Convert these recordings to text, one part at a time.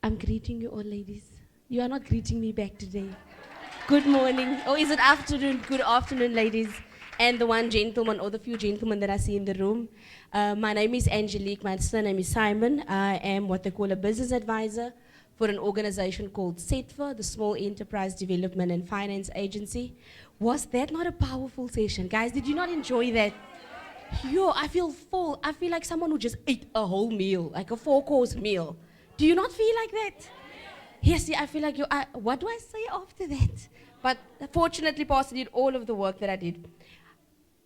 I'm greeting you all, ladies. You are not greeting me back today. Good morning. Or is it afternoon? Good afternoon, ladies. And the one gentleman or the few gentlemen that I see in the room. My name is Angelique. My surname is Simon. I am what they call a business advisor for an organization called SETFA, the Small Enterprise Development and Finance Agency. Was that not a powerful session? Guys, did you not enjoy that? Yo, I feel full. I feel like someone who just ate a whole meal, like a 4-course meal. Do you not feel like that? Yes, yeah, I feel like what do I say after that? But fortunately, Pastor did all of the work that I did.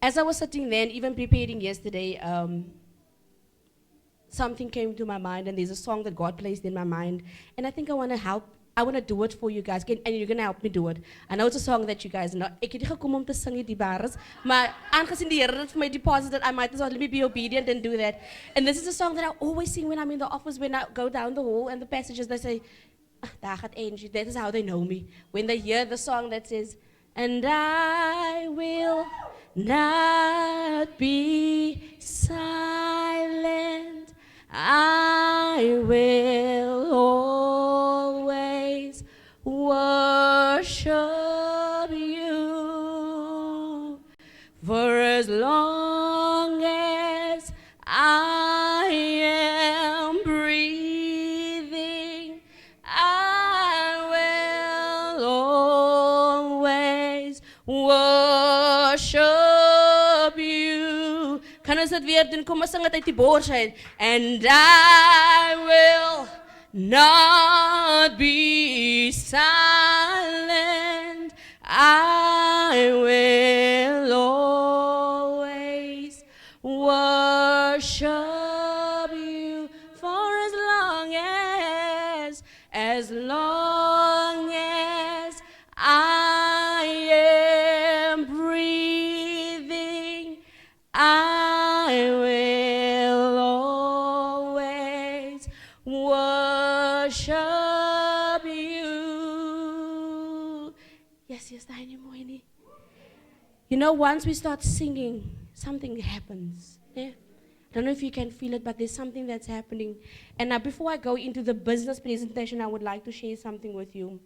As I was sitting there and even preparing yesterday, something came to my mind, and there's a song that God placed in my mind. And I think I want to help. I want to do it for you guys, and you're going to help me do it. I know it's a song that you guys know. Ek het nie gekom om te sing die bares, maar aangezien die Here het vir my deposited, I might as well let me be obedient and do that. And this is a song that I always sing when I'm in the office, when I go down the hall and the passages, they say, daar gaat Angie. That is how they know me. When they hear the song that says, and I will not be silent, I will always worship you. For as long as I am breathing, I will always worship you. Kan ons dit weer doen? Kom ons sing dit uit die bors uit. And I will not be silent. I will always worship you for as long as I am breathing, I will always worship you. Yes, Tiny Moini. You know, once we start singing, something happens. Yeah? I don't know if you can feel it, but there's something that's happening. And now, before I go into the business presentation, I would like to share something with you.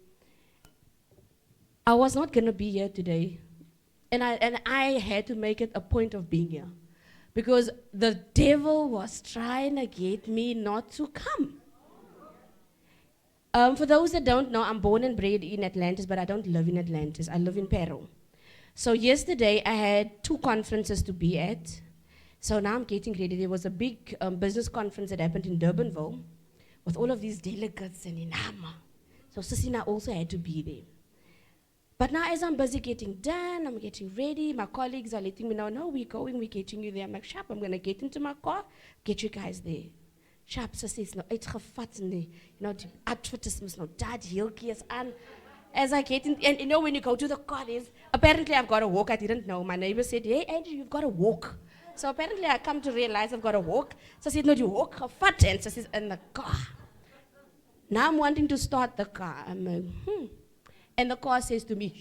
I was not going to be here today. And I had to make it a point of being here. Because the devil was trying to get me not to come. For those that don't know, I'm born and bred in Atlantis, but I don't live in Atlantis. I live in Peru. So yesterday, I had 2 conferences to be at. So now I'm getting ready. There was a big business conference that happened in Durbanville with all of these delegates and Inama. So Sissina also had to be there. But now as I'm busy getting done, I'm getting ready, my colleagues are letting me know, no, we're going, we're getting you there. I'm like, sharp, I'm going to get into my car, get you guys there. Sharp, says, no, uitgevat nie. You know, die advertisements, no, dad, heeltjies aan. As I get in, and you know, when you go to the car, apparently I've got to walk. I didn't know. My neighbor said, hey, Andrew, you've got to walk. So apparently I come to realize I've got to walk. So I said, no, you walk, gevat. And so says, in the car. Now I'm wanting to start the car. I'm like, And the car says to me,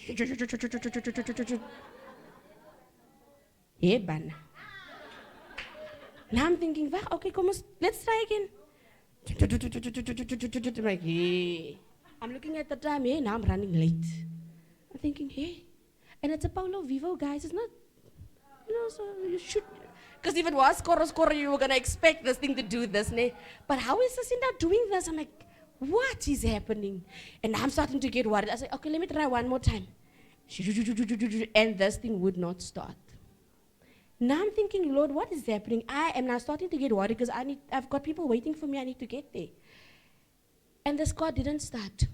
hey, Bana. Now I'm thinking, okay, let's try again. I'm like, hey. I'm looking at the time, hey, now I'm running late. I'm thinking, hey. And it's a Paulo Vivo, guys. It's not, so you should. Because if it was Koro, you were going to expect this thing to do this. Ne? But how is Jacinda doing this? I'm like, what is happening? And I'm starting to get worried. I said, okay, let me try one more time. And this thing would not start. Now I'm thinking, Lord, what is happening? I am now starting to get worried because I've got people waiting for me. I need to get there. And this car didn't start.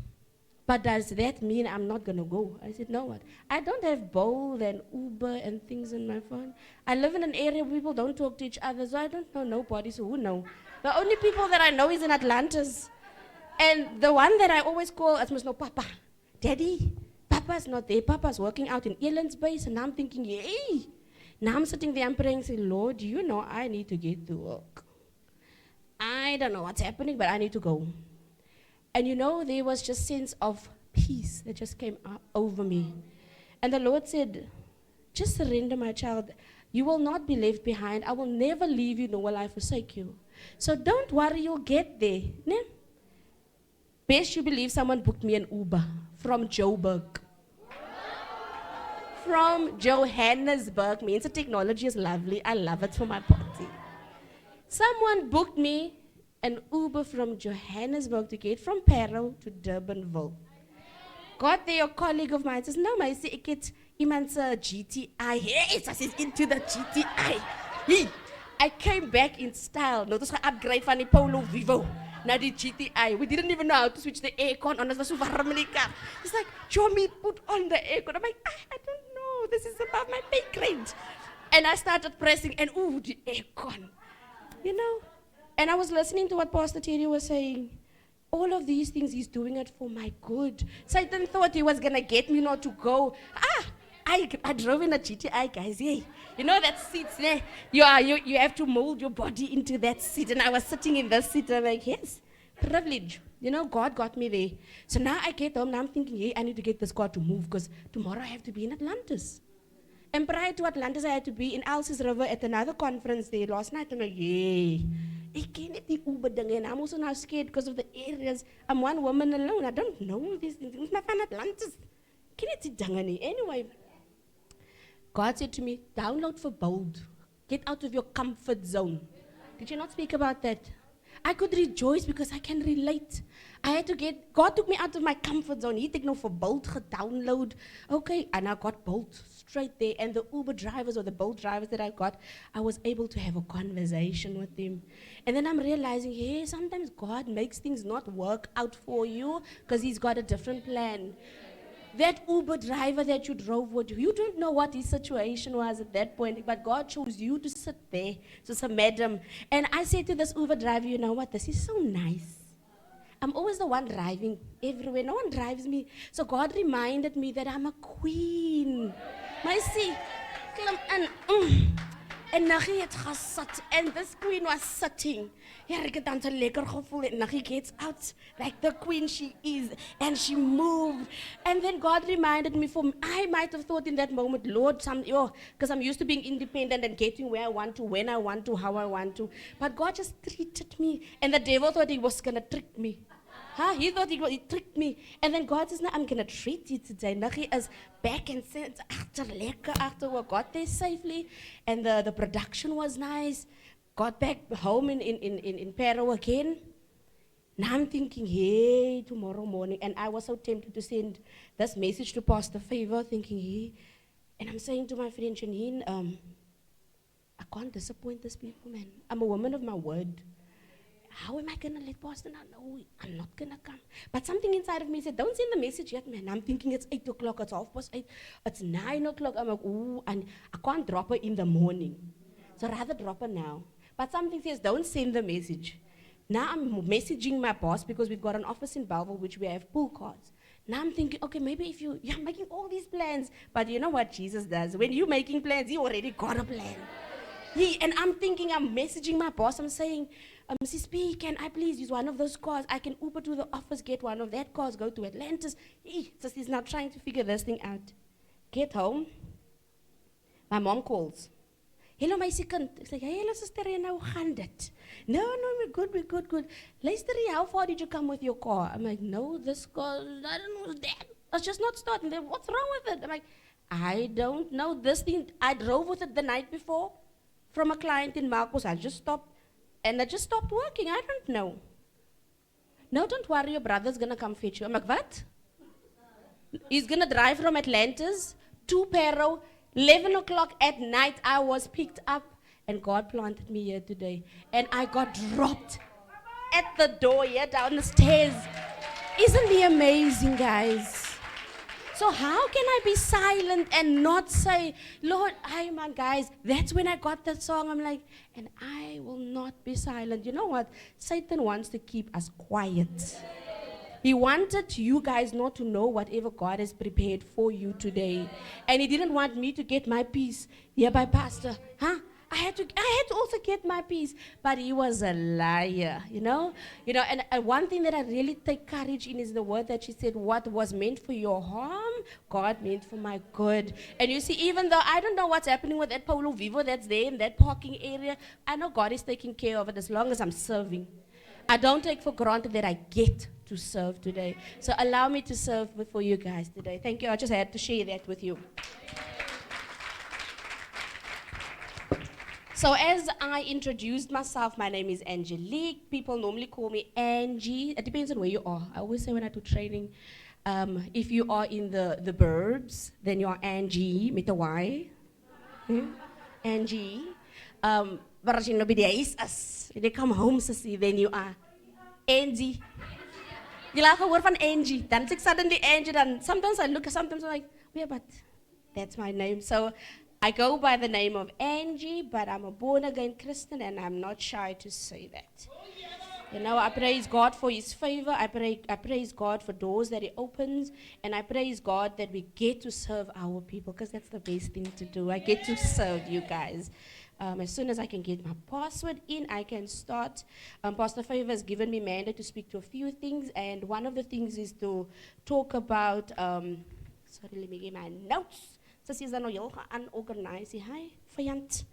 But does that mean I'm not going to go? I said, no, what? I don't have Bolt and Uber and things on my phone. I live in an area where people don't talk to each other, so I don't know nobody, so who know? The only people that I know is in Atlantis. And the one that I always call, I must know, Papa, Daddy, Papa's not there. Papa's working out in Eland's base, and I'm thinking, yay. Now I'm sitting there and praying, saying, Lord, you know I need to get to work. I don't know what's happening, but I need to go. And you know, there was just sense of peace that just came over me. And the Lord said, just surrender, my child. You will not be left behind. I will never leave you, nor will I forsake you. So don't worry, you'll get there. Ne? Best you believe someone booked me an Uber from Joburg. From Johannesburg. Means the technology is lovely. I love it for my party. Someone booked me an Uber from Johannesburg to get from Parow to Durbanville. Got there, a colleague of mine says, no, my see, ek het iemand se GTI. Yes, I said, into the GTI. I came back in style. No, this was upgrade van die Polo Vivo. Now the GTI. We didn't even know how to switch the aircon on. It was so warm in the car. It's like, Jomi, put on the aircon. I'm like, I don't know. This is above my pay grade. And I started pressing, and ooh, the aircon. You know? And I was listening to what Pastor Terry was saying. All of these things, he's doing it for my good. Satan thought he was going to get me not to go. I drove in a GTI, guys. Hey, you know that seat there? You have to mold your body into that seat. And I was sitting in this seat, and I'm like, yes, privilege. You know, God got me there. So now I get home, now I'm thinking, hey, I need to get this car to move, because tomorrow I have to be in Atlantis. And prior to Atlantis, I had to be in Elsie's River at another conference there last night. I'm like, yay. I can't the Uber ding, and I'm also now scared because of the areas. I'm one woman alone. I don't know these things. I'm from Atlantis. Anyway, God said to me, download for bold. Get out of your comfort zone. Did you not speak about that? I could rejoice because I can relate. God took me out of my comfort zone. He took no for bold, download. Okay, and I got bold straight there. And the Uber drivers or the bold drivers that I got, I was able to have a conversation with them. And then I'm realizing, hey, sometimes God makes things not work out for you because he's got a different plan. That Uber driver that you drove with, you don't know what his situation was at that point, but God chose you to sit there. So, madam. And I said to this Uber driver, you know what, this is so nice. I'm always the one driving everywhere. No one drives me. So God reminded me that I'm a queen. My see, and Nagie het gesit, and this queen was sitting. Here ek het dan so lekker gevoel, and Nagie gets out like the queen she is, and she moved. And then God reminded me, I might have thought in that moment, Lord, because I'm used to being independent and getting where I want to, when I want to, how I want to. But God just treated me, and the devil thought he was going to trick me. He thought he tricked me. And then God says, no, I'm going to treat you today. Nagie is back and sent after we got there safely. And the production was nice. Got back home in Parow again. Now I'm thinking, hey, tomorrow morning. And I was so tempted to send this message to Pastor Favor, thinking, hey. And I'm saying to my friend Janine, I can't disappoint these people, man. I'm a woman of my word. How am I going to let Pastor know? I'm not going to come. But something inside of me said, don't send the message yet, man. I'm thinking it's 8 o'clock, it's 8:30, it's 9 o'clock. I'm like, ooh, and I can't drop her in the morning. So rather drop her now. But something says, don't send the message. Now I'm messaging my boss because we've got an office in Belleville which we have pool cards. Now I'm thinking, okay, maybe if you're making all these plans. But you know what Jesus does? When you're making plans, he already got a plan. And I'm thinking, I'm messaging my boss. I'm saying, Sis P, can I please use one of those cars? I can Uber to the office, get one of that cars, go to Atlantis. So he's now trying to figure this thing out. Get home. My mom calls. Hello, my second. I say, hey, hello, sister, how gaan dit? No, we're good. Luister, how far did you come with your car? I'm like, no, this car, I don't know, that. It's just not starting. What's wrong with it? I'm like, I don't know. This thing, I drove with it the night before from a client in Marcos. I just stopped. And I just stopped working. I don't know. No, don't worry, your brother's going to come fetch you. I'm like, what? He's going to drive from Atlantis to Parow. 11 o'clock at night, I was picked up. And God planted me here today. And I got dropped at the door here down the stairs. Isn't he amazing, guys? So how can I be silent and not say, Lord, guys, that's when I got that song. I'm like, and I will not be silent. You know what? Satan wants to keep us quiet. He wanted you guys not to know whatever God has prepared for you today. And he didn't want me to get my peace here by Pastor. I had to also get my peace, but he was a liar, you know. And one thing that I really take courage in is the word that she said, what was meant for your harm, God meant for my good. And you see, even though I don't know what's happening with that Polo Vivo that's there in that parking area, I know God is taking care of it as long as I'm serving. I don't take for granted that I get to serve today. So allow me to serve for you guys today. Thank you. I just had to share that with you. So as I introduced myself, my name is Angelique. People normally call me Angie. It depends on where you are. I always say when I do training, if you are in the burbs, then you're Angie, with a Y. Angie. But as you know, they come home, sissy, then you are Angie. You like a word from Angie. Then suddenly Angie, then sometimes I look, sometimes I'm like, yeah, but that's my name. So I go by the name of Angie, but I'm a born-again Christian, and I'm not shy to say that. You know, I praise God for His favor. I praise God for doors that He opens, and I praise God that we get to serve our people, because that's the best thing to do. I get to serve you guys. As soon as I can get my password in, I can start. Pastor Favor has given me mandate to speak to a few things, and one of the things is to talk about. Sorry, let me get my notes. So she's nou heel unorganized. Hi, vyand.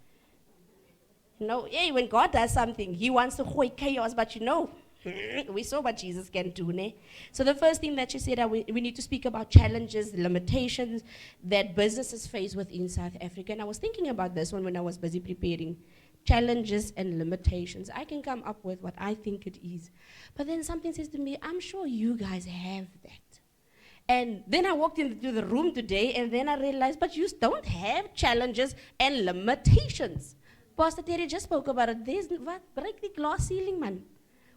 No, yeah, when God does something, He wants to gooi chaos, but you know, we saw what Jesus can do, ne? So the first thing that she said, we need to speak about challenges, limitations that businesses face within South Africa. And I was thinking about this one when I was busy preparing. Challenges and limitations. I can come up with what I think it is. But then something says to me, I'm sure you guys have that. And then I walked into the room today, and then I realized, but you don't have challenges and limitations. Pastor Terry just spoke about it. There's what? Break the glass ceiling, man.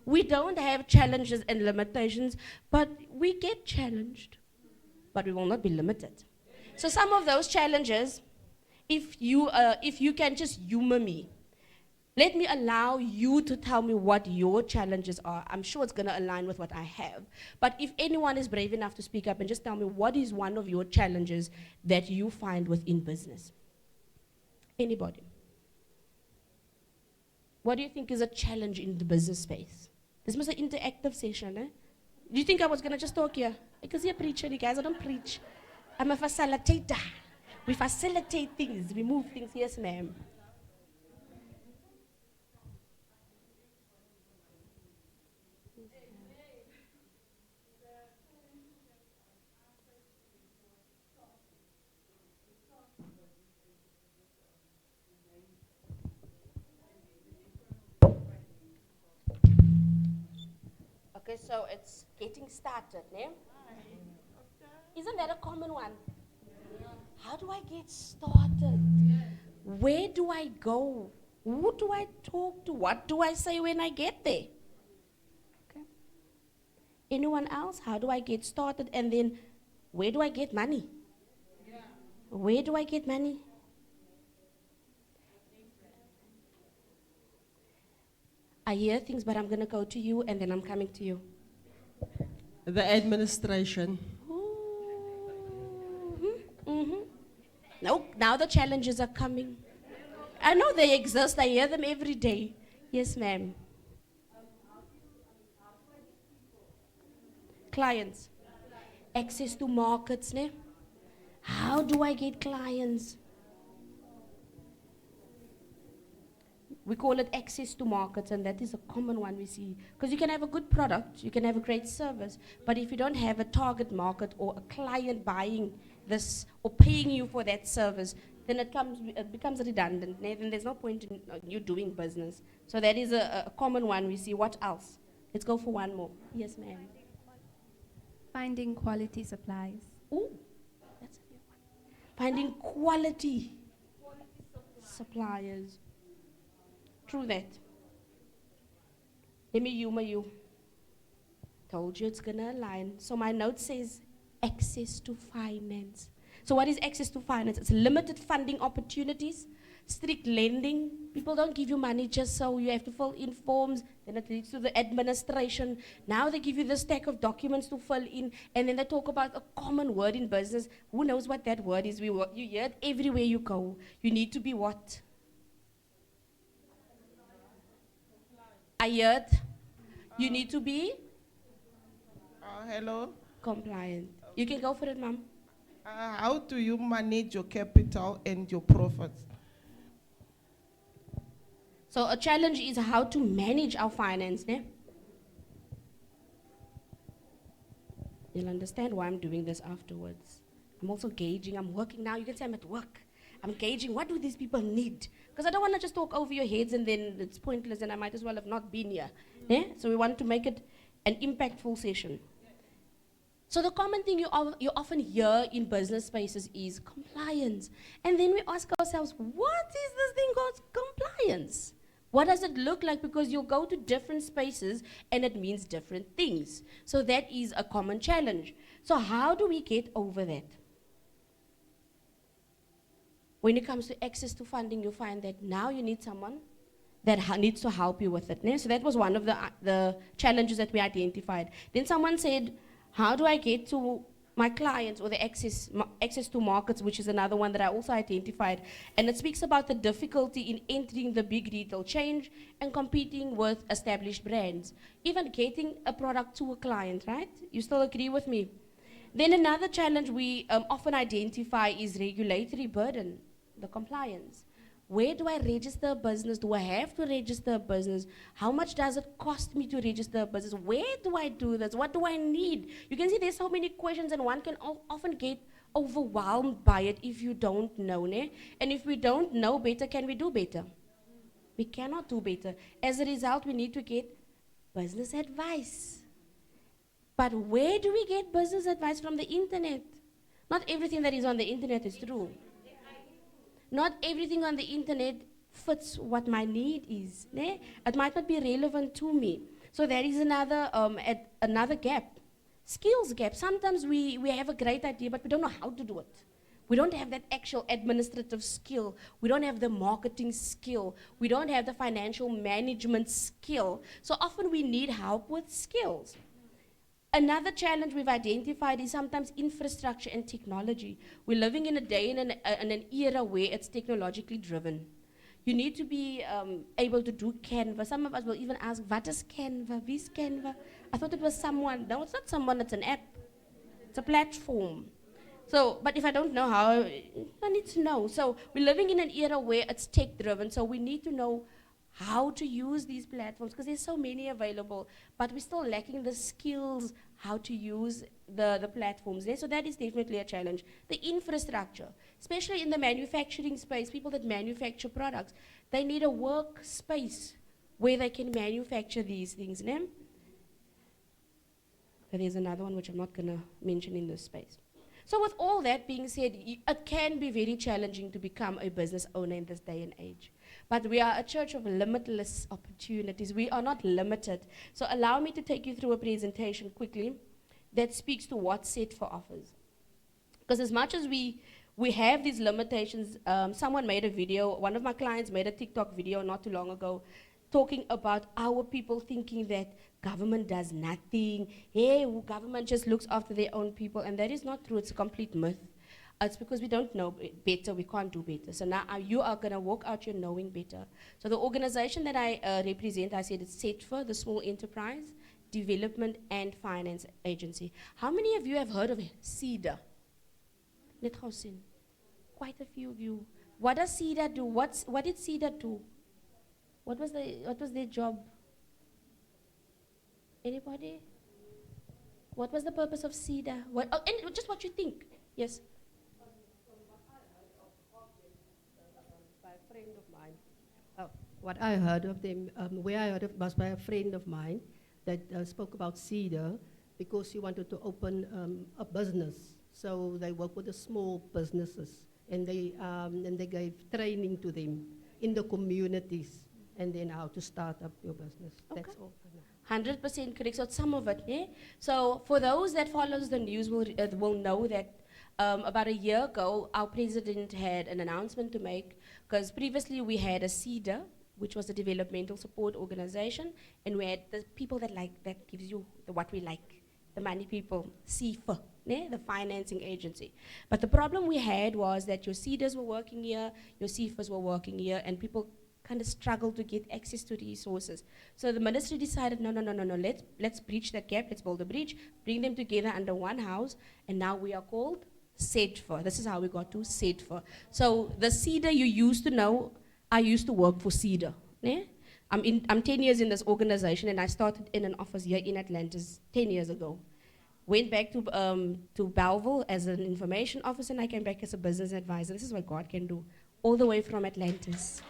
We don't have challenges and limitations, but we get challenged. But we will not be limited. So some of those challenges, if you can just humor me, let me allow you to tell me what your challenges are. I'm sure it's going to align with what I have. But if anyone is brave enough to speak up and just tell me what is one of your challenges that you find within business. Anybody? What do you think is a challenge in the business space? This was an interactive session, eh? Do you think I was going to just talk here? Because you're a preacher, you guys. I don't preach. I'm a facilitator. We facilitate things. We move things. Yes, ma'am. Okay, so it's getting started, ne? Isn't that a common one? How do I get started? Where do I go? Who do I talk to? What do I say when I get there? Okay. Anyone else? How do I get started? And then, where do I get money? Where do I get money? I hear things, but I'm going to go to you, and then I'm coming to you. The administration. Mm-hmm. No, now the challenges are coming. I know they exist. I hear them every day. Yes, ma'am. Clients. Access to markets, ne? How do I get clients? We call it access to markets, and that is a common one we see. Because you can have a good product, you can have a great service, but if you don't have a target market or a client buying this or paying you for that service, then it becomes redundant. Then there's no point in you doing business. So that is a common one we see. What else? Let's go for one more. Yes, ma'am. Finding quality supplies. Ooh, that's a new one. Finding quality suppliers. True that. Let me humor you. Told you it's gonna align. So my note says access to finance. So what is access to finance? It's limited funding opportunities, strict lending. People don't give you money just so you have to fill in forms. Then it leads to the administration. Now they give you the stack of documents to fill in, and then they talk about a common word in business. Who knows what that word is? You hear it everywhere you go. You need to be what? I heard you need to be Hello. compliant. You can go for it, ma'am. How do you manage your capital and your profits? So a challenge is how to manage our finance, ne? You'll understand why I'm doing this afterwards. I'm also gauging, I'm working now. You can say I'm at work. I'm gauging, what do these people need? Because I don't want to just talk over your heads and then it's pointless and I might as well have not been here. Yeah? So we want to make it an impactful session. So the common thing you often hear in business spaces is compliance. And then we ask ourselves, what is this thing called compliance? What does it look like? Because you'll go to different spaces and it means different things. So that is a common challenge. So how do we get over that? When it comes to access to funding, you find that now you need someone that needs to help you with it. Yeah? So that was one of the challenges that we identified. Then someone said, how do I get to my clients or the access to markets, which is another one that I also identified. And it speaks about the difficulty in entering the big retail chain and competing with established brands. Even getting a product to a client, right? You still agree with me? Then another challenge we often identify is regulatory burden, the compliance. Where do I register a business? Do I have to register a business? How much does it cost me to register a business? Where do I do this? What do I need? You can see there's so many questions and one can often get overwhelmed by it if you don't know. Ne? And if we don't know better, can we do better? We cannot do better. As a result, we need to get business advice. But where do we get business advice from the internet? Not everything that is on the internet is true. Not everything on the internet fits what my need is. Ne? It might not be relevant to me. So there is another gap. Skills gap. Sometimes we have a great idea, but we don't know how to do it. We don't have that actual administrative skill. We don't have the marketing skill. We don't have the financial management skill. So often we need help with skills. Another challenge we've identified is sometimes infrastructure and technology. We're living in a day and an era where it's technologically driven. You need to be able to do Canva. Some of us will even ask, what is Canva? Who's Canva? I thought it was someone. No, it's not someone, it's an app. It's a platform. So, but if I don't know how, I need to know. So we're living in an era where it's tech driven, so we need to know how to use these platforms, because there's so many available, but we're still lacking the skills how to use the platforms there. So that is definitely a challenge. The infrastructure, especially in the manufacturing space, people that manufacture products, they need a workspace where they can manufacture these things. Ne? Okay, there's another one which I'm not going to mention in this space. So with all that being said, it can be very challenging to become a business owner in this day and age. But we are a church of limitless opportunities. We are not limited. So allow me to take you through a presentation quickly that speaks to what Set for offers. Because as much as we have these limitations, someone made a video, one of my clients made a TikTok video not too long ago, talking about our people thinking that government does nothing. Hey, government just looks after their own people. And that is not true. It's a complete myth. It's because we don't know better, we can't do better. So now you are going to walk out here knowing better. So the organization that I represent, I said it's SETFA, the Small Enterprise Development and Finance Agency. How many of you have heard of CEDA? Net Housin. Quite a few of you. What does CEDA do? What did CEDA do? What was their job? Anybody? What was the purpose of CEDA? And just what you think. Yes. What I heard of them, where I heard of was by a friend of mine that spoke about CEDA because he wanted to open a business. So they work with the small businesses and they gave training to them in the communities and then how to start up your business. Okay. That's all. 100% correct. So some of it, yeah? So for those that follows the news will know that about a year ago, our president had an announcement to make, because previously we had a CEDA, which was a developmental support organization, and we had the people that gives you what we like, the money people, CFA, the financing agency. But the problem we had was that your CEDAs were working here, your CFAs were working here, and people kind of struggled to get access to resources. So the ministry decided, no, let's breach that gap, let's build a bridge, bring them together under one house, and now we are called SETFA. This is how we got to SETFA. So the CEDA you used to know, I used to work for CEDA. Ne? I'm 10 years in this organization, and I started in an office here in Atlantis 10 years ago. went back to Belleville as an information officer, and I came back as a business advisor. This is what God can do, all the way from Atlantis.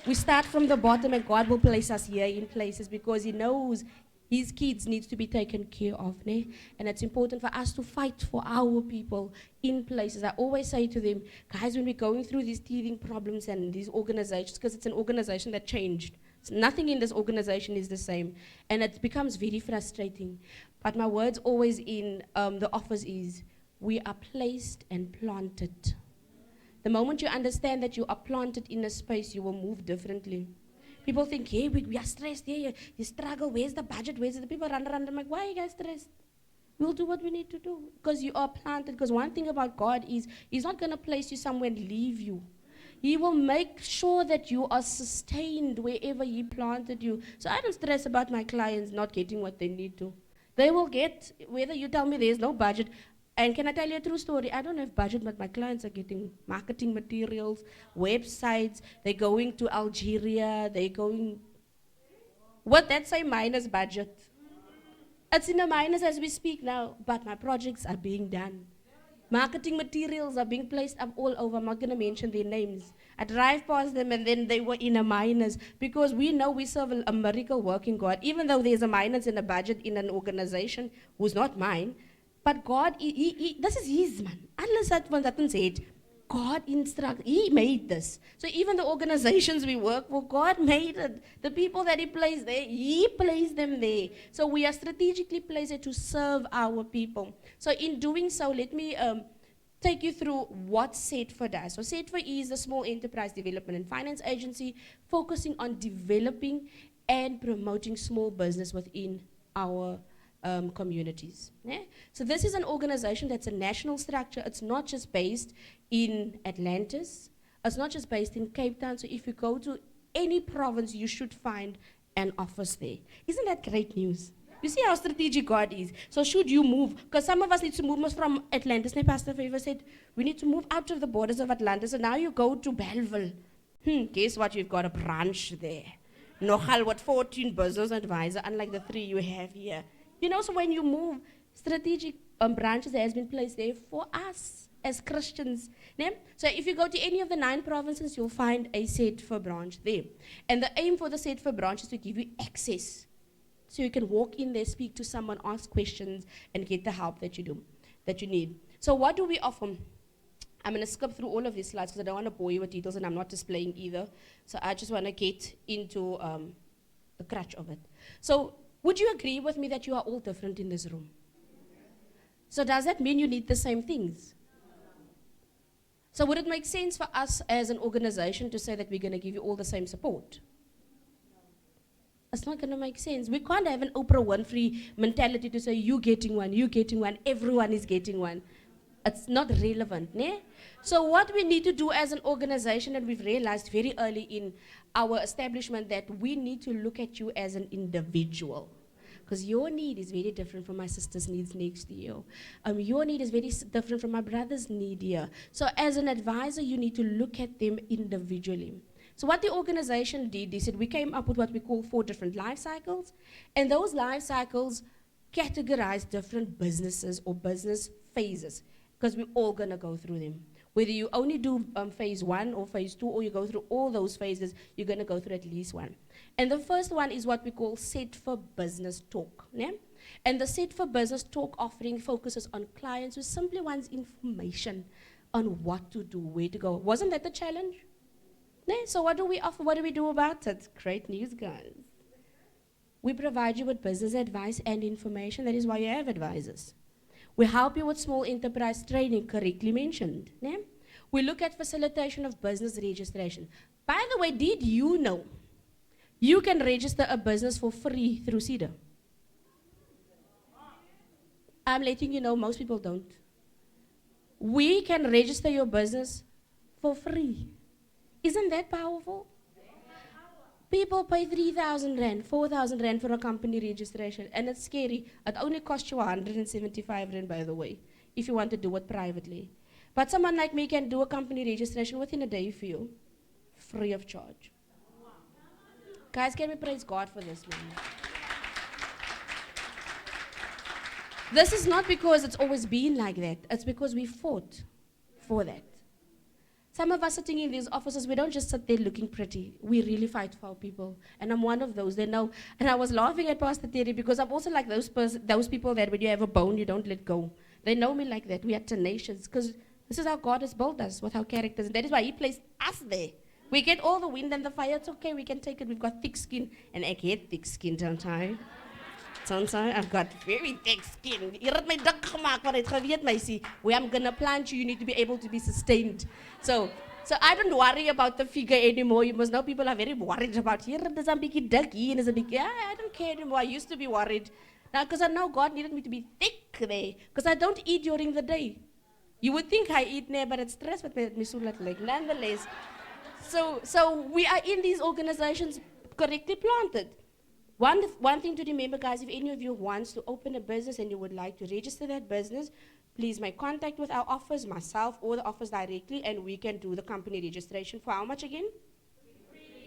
We start from the bottom, and God will place us here in places because He knows His kids needs to be taken care of. Ne? And it's important for us to fight for our people in places. I always say to them, guys, when we're going through these teething problems and these organizations, because it's an organization that changed. So nothing in this organization is the same. And it becomes very frustrating. But my words always in the office is, we are placed and planted. The moment you understand that you are planted in a space, you will move differently. People think, hey, we are stressed, yeah, you struggle, where's the budget, where's the people run around? I'm like, why are you guys stressed? We'll do what we need to do because you are planted. Because one thing about God is He's not going to place you somewhere and leave you. He will make sure that you are sustained wherever He planted you. So I don't stress about my clients not getting what they need to. They will get, whether you tell me there's no budget. And can I tell you a true story? I don't have budget, but my clients are getting marketing materials, websites. They're going to Algeria. They're going, what that say minus budget. It's in a minus as we speak now, but my projects are being done. Marketing materials are being placed up all over. I'm not going to mention their names. I drive past them and then they were in a minus because we know we serve a miracle working God. Even though there's a minus in a budget in an organization who's not mine, but God, this is His man. Unless that one doesn't say it, God instructed, He made this. So even the organizations we work for, God made it. The people that He placed there, He placed them there. So we are strategically placed there to serve our people. So in doing so, let me take you through what SETFA does. So SETFA is the Small Enterprise Development and Finance Agency focusing on developing and promoting small business within our communities. Yeah? So this is an organization that's a national structure. It's not just based in Atlantis. It's not just based in Cape Town. So if you go to any province, you should find an office there. Isn't that great news? You see how strategic God is. So should you move, because some of us need to move from Atlantis. Pastor Favor said, we need to move out of the borders of Atlantis. And now you go to Belleville. Guess what? You've got a branch there. Nogal, what 14 business advisor, unlike the 3 you have here. You know, so when you move, strategic branches has been placed there for us as Christians. Yeah? So if you go to any of the 9 provinces, you'll find a SETFA branch there. And the aim for the SETFA branch is to give you access. So you can walk in there, speak to someone, ask questions, and get the help that you need. So what do we offer? I'm going to skip through all of these slides because I don't want to bore you with details, and I'm not displaying either. So I just want to get into the crutch of it. So would you agree with me that you are all different in this room? So does that mean you need the same things? So would it make sense for us as an organization to say that we're going to give you all the same support? It's not going to make sense. We can't have an Oprah Winfrey mentality to say, you're getting one, everyone is getting one. It's not relevant, ne? So what we need to do as an organization, and we've realized very early in our establishment that we need to look at you as an individual. Because your need is very different from my sister's needs next to you. Your need is very different from my brother's need here. So as an advisor, you need to look at them individually. So what the organization did, they said we came up with what we call 4 different life cycles. And those life cycles categorize different businesses or business phases. Because we're all going to go through them. Whether you only do phase 1 or phase 2, or you go through all those phases, you're going to go through at least one. And the first one is what we call SETFA Business Talk. Yeah? And the SETFA Business Talk offering focuses on clients who simply want information on what to do, where to go. Wasn't that the challenge? Yeah? So what do we offer? What do we do about it? Great news, guys. We provide you with business advice and information. That is why you have advisors. We help you with small enterprise training, correctly mentioned. Yeah? We look at facilitation of business registration. By the way, did you know you can register a business for free through CEDA? I'm letting you know, most people don't. We can register your business for free. Isn't that powerful? People pay 3,000 rand, 4,000 rand for a company registration, and it's scary. It only costs you 175 rand, by the way, if you want to do it privately. But someone like me can do a company registration within a day for you, free of charge. Guys, can we praise God for this, man? This is not because it's always been like that. It's because we fought for that. Some of us sitting in these offices, we don't just sit there looking pretty. We really fight for our people. And I'm one of those. They know. And I was laughing at Pastor Terry because I'm also like those people that when you have a bone, you don't let go. They know me like that. We are tenacious because this is how God has built us with our characters. And that is why He placed us there. We get all the wind and the fire. It's okay. We can take it. We've got thick skin. And I get thick skin, don't I? I've got very thick skin. Hier het my dik gemaak, maar het geweet my sê, where I'm gonna plant you, you need to be able to be sustained. So I don't worry about the figure anymore. You must know people are very worried about here. There's a big duck here, there's a big. Yeah, I don't care anymore. I used to be worried. Now, because I know God needed me to be thick there, because I don't eat during the day. You would think I eat there, but it's stress, but me so like nonetheless. So we are in these organizations correctly planted. One thing to remember, guys, if any of you wants to open a business and you would like to register that business, please make contact with our office, myself, or the office directly, and we can do the company registration for how much again?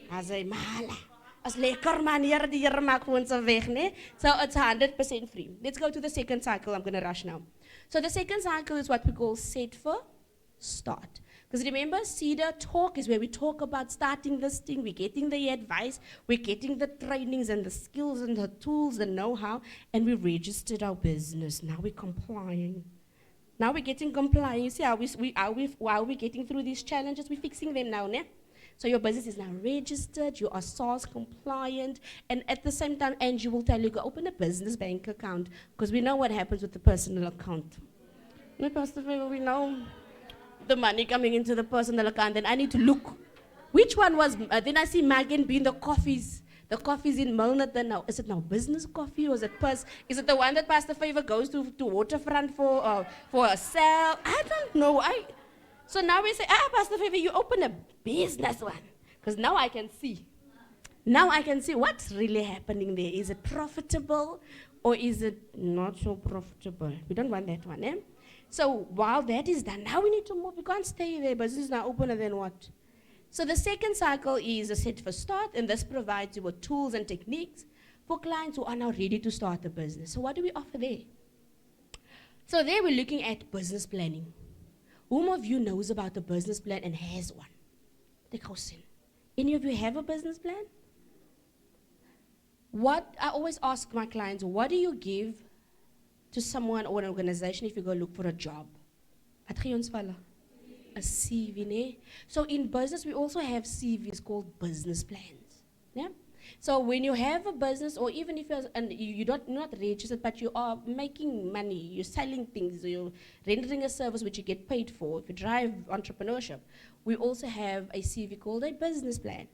As a mala. As lekker manier die Here maak vir ons weg, né? So it's 100% free. Let's go to the second cycle. I'm going to rush now. So the second cycle is what we call set for start. Because remember, Cedar Talk is where we talk about starting this thing. We're getting the advice, we're getting the trainings and the skills and the tools, the know-how, and we registered our business. Now we're complying. Now we're getting compliant. You see how we're getting through these challenges? We're fixing them now, né? So your business is now registered, you are SARS compliant, and at the same time, Angie will tell you, go open a business bank account, because we know what happens with the personal account. No, Pastor Favor, we know the money coming into the personal account, then I need to look. Which one was, then I see Megan being the coffees in Milnerton now. Is it now business coffee or is it is it the one that Pastor Favor goes to Waterfront for a sale? I don't know. So now we say, Pastor Favor, you open a business one. Because now I can see. Now I can see what's really happening there. Is it profitable or is it not so profitable? We don't want that one, eh? So while that is done, now we need to move. We can't stay there. Business is now open, and then what? So the second cycle is a set for start, and this provides you with tools and techniques for clients who are now ready to start a business. So what do we offer there? So there we're looking at business planning. Whom of you knows about a business plan and has one? Take question. Any of you have a business plan? What I always ask my clients, what do you give to someone or an organization if you go look for a job? Wat gee ons vir hulle? A CV, ne? So in business, we also have CVs called business plans. Yeah? So when you have a business, or even if you're not registered, but you are making money, you're selling things, you're rendering a service which you get paid for, if you drive entrepreneurship, we also have a CV called a business plan.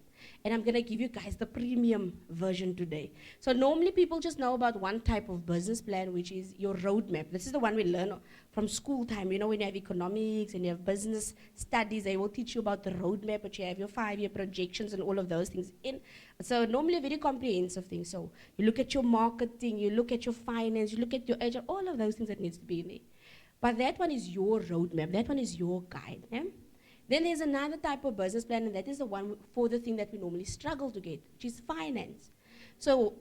And I'm going to give you guys the premium version today. So normally people just know about one type of business plan, which is your roadmap. This is the one we learn from school time. You know, when you have economics and you have business studies, they will teach you about the roadmap, but you have your 5-year projections and all of those things in. So normally a very comprehensive thing. So you look at your marketing, you look at your finance, you look at your HR, all of those things that needs to be in there. But that one is your roadmap. That one is your guide. Yeah? Then there's another type of business plan, and that is the one for the thing that we normally struggle to get, which is finance. So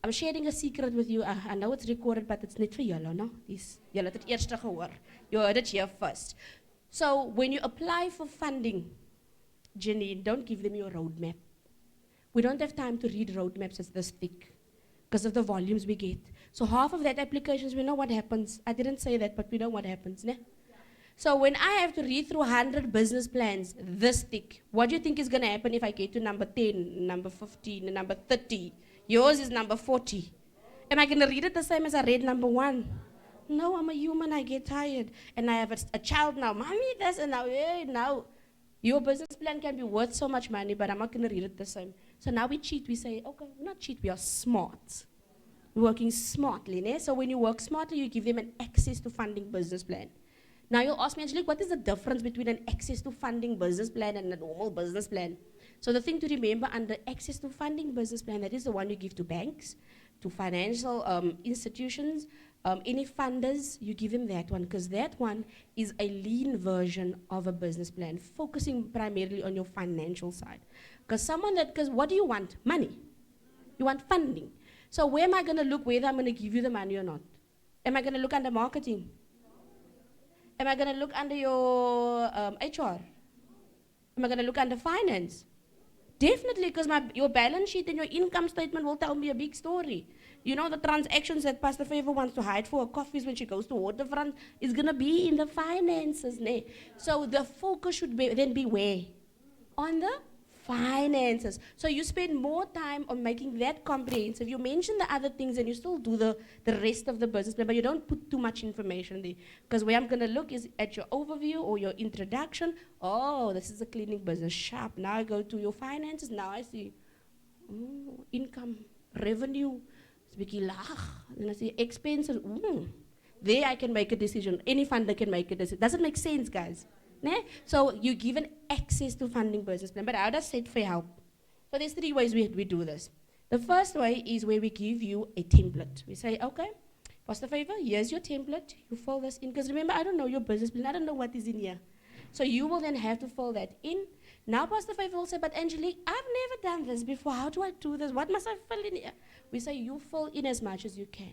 I'm sharing a secret with you. I know it's recorded, but it's not for you, no? Julle het het eerste gehoor. You heard it here first. So when you apply for funding, Janine, don't give them your roadmap. We don't have time to read roadmaps as this thick because of the volumes we get. So half of that applications, we know what happens. I didn't say that, but we know what happens, ne? So when I have to read through 100 business plans this thick, what do you think is going to happen if I get to number 10, number 15, and number 30? Yours is number 40. Am I going to read it the same as I read number 1? No, I'm a human, I get tired. And I have a child now, mommy, this, and now, hey, now. Your business plan can be worth so much money, but I'm not going to read it the same. So now we cheat, we say, okay, we're not cheat, we are smart. We're working smartly, né? So when you work smartly, you give them an access to funding business plan. Now you'll ask me, Angelique, what is the difference between an access to funding business plan and a normal business plan? So the thing to remember under access to funding business plan, that is the one you give to banks, to financial institutions, any funders, you give them that one, because that one is a lean version of a business plan, focusing primarily on your financial side. Because what do you want? Money. You want funding. So where am I going to look whether I'm going to give you the money or not? Am I going to look under marketing? Am I going to look under your HR? Am I going to look under finance? Definitely, because your balance sheet and your income statement will tell me a big story. You know, the transactions that Pastor Favor wants to hide for her coffees when she goes to Waterfront is going to be in the finances. So the focus should then be where? On the finances. So you spend more time on making that comprehensive. You mention the other things and you still do the rest of the business plan, but you don't put too much information there. Because where I'm going to look is at your overview or your introduction. Oh, this is a cleaning business. Sharp. Now I go to your finances. Now I see income, revenue. Then I see expenses. There I can make a decision. Any funder can make a decision. Does it make sense, guys? So you're given access to funding business plan, but how does set for help? So there's 3 ways we do this. The first way is where we give you a template. We say, okay, Pastor Favor, here's your template. You fill this in. Because remember, I don't know your business plan. I don't know what is in here. So you will then have to fill that in. Now Pastor Favor will say, but Angelique, I've never done this before. How do I do this? What must I fill in here? We say, you fill in as much as you can.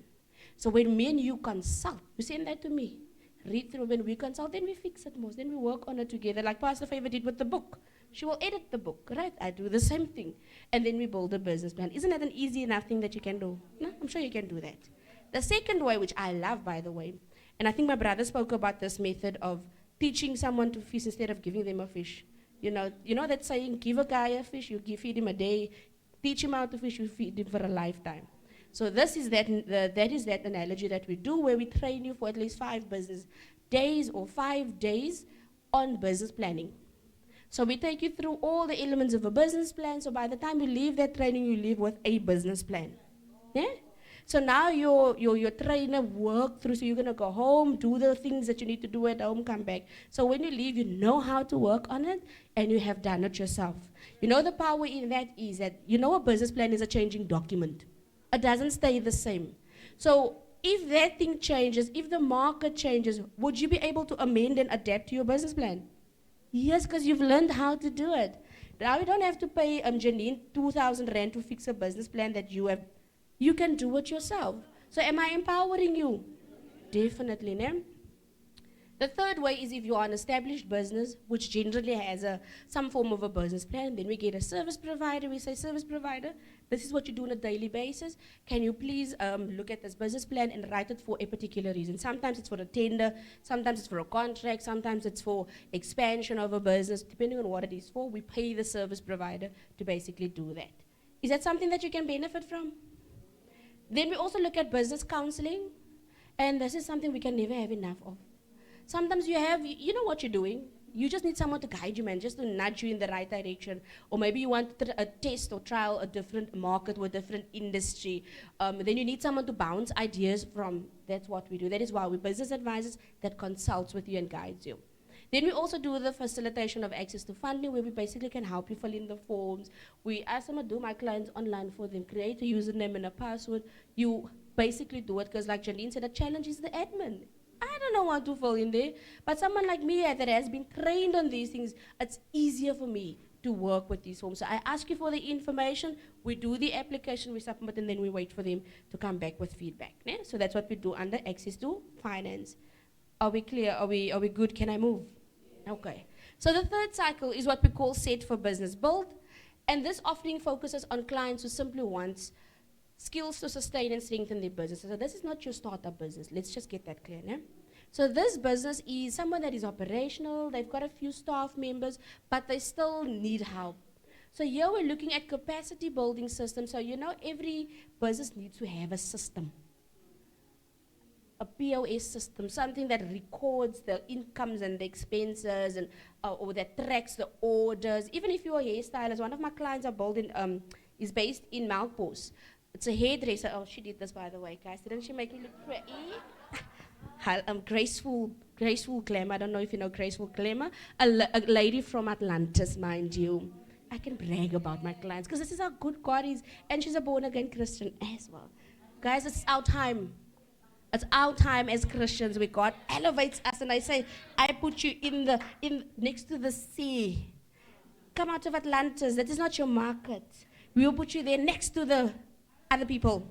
So when me and you consult, you send that to me. Read through. When we consult, then we fix it most. Then we work on it together, like Pastor Favor did with the book. She will edit the book, right? I do the same thing. And then we build a business plan. Isn't that an easy enough thing that you can do? No, I'm sure you can do that. The second way, which I love, by the way, and I think my brother spoke about this method of teaching someone to fish instead of giving them a fish. You know that saying, give a guy a fish, you feed him a day. Teach him how to fish, you feed him for a lifetime. So this is that is that analogy that we do, where we train you for at least 5 business days or 5 days on business planning. So we take you through all the elements of a business plan. So by the time you leave that training, you leave with a business plan. Yeah? So now your trainer work through, so you're going to go home, do the things that you need to do at home, come back. So when you leave, you know how to work on it, and you have done it yourself. You know the power in that is that, a business plan is a changing document. It doesn't stay the same. So if that thing changes, if the market changes, would you be able to amend and adapt to your business plan? Yes, because you've learned how to do it. Now you don't have to pay Janine 2,000 rand to fix a business plan that you have. You can do it yourself. So am I empowering you? Definitely, no? The third way is if you are an established business, which generally has some form of a business plan, then we get a service provider. We say, service provider, this is what you do on a daily basis. Can you please look at this business plan and write it for a particular reason? Sometimes it's for a tender, sometimes it's for a contract, sometimes it's for expansion of a business. Depending on what it is for, we pay the service provider to basically do that. Is that something that you can benefit from? Then we also look at business counseling, and this is something we can never have enough of. Sometimes you know what you're doing. You just need someone to guide you, man, just to nudge you in the right direction. Or maybe you want a test or trial a different market or a different industry. Then you need someone to bounce ideas from. That's what we do. That is why we're business advisors that consults with you and guides you. Then we also do the facilitation of access to funding, where we basically can help you fill in the forms. We ask them to do my clients online for them, create a username and a password. You basically do it because, like Janine said, the challenge is the admin. I don't know what to fill in there, but someone like me that has been trained on these things, it's easier for me to work with these forms. So I ask you for the information, we do the application, we submit, and then we wait for them to come back with feedback. Yeah? So that's what we do under access to finance. Are we clear? Are we good? Can I move? Okay. So the third cycle is what we call set for business build, and this often focuses on clients who simply want skills to sustain and strengthen their business. So this is not your startup business. Let's just get that clear, no? So this business is someone that is operational, they've got a few staff members, but they still need help. So here we're looking at capacity building systems. So every business needs to have a system. A POS system, something that records the incomes and the expenses, and or that tracks the orders. Even if you're a hairstylist, one of my clients is based in Melkbos. It's a hairdresser. Oh, she did this, by the way, guys. Didn't she make me look pretty? Graceful Glamour. I don't know if you know Graceful Glamour. A lady from Atlantis, mind you. I can brag about my clients because this is how good God is. And she's a born-again Christian as well. Guys, it's our time. It's our time as Christians where God elevates us. And I say, I put you in next to the sea. Come out of Atlantis. That is not your market. We will put you there next to the other people.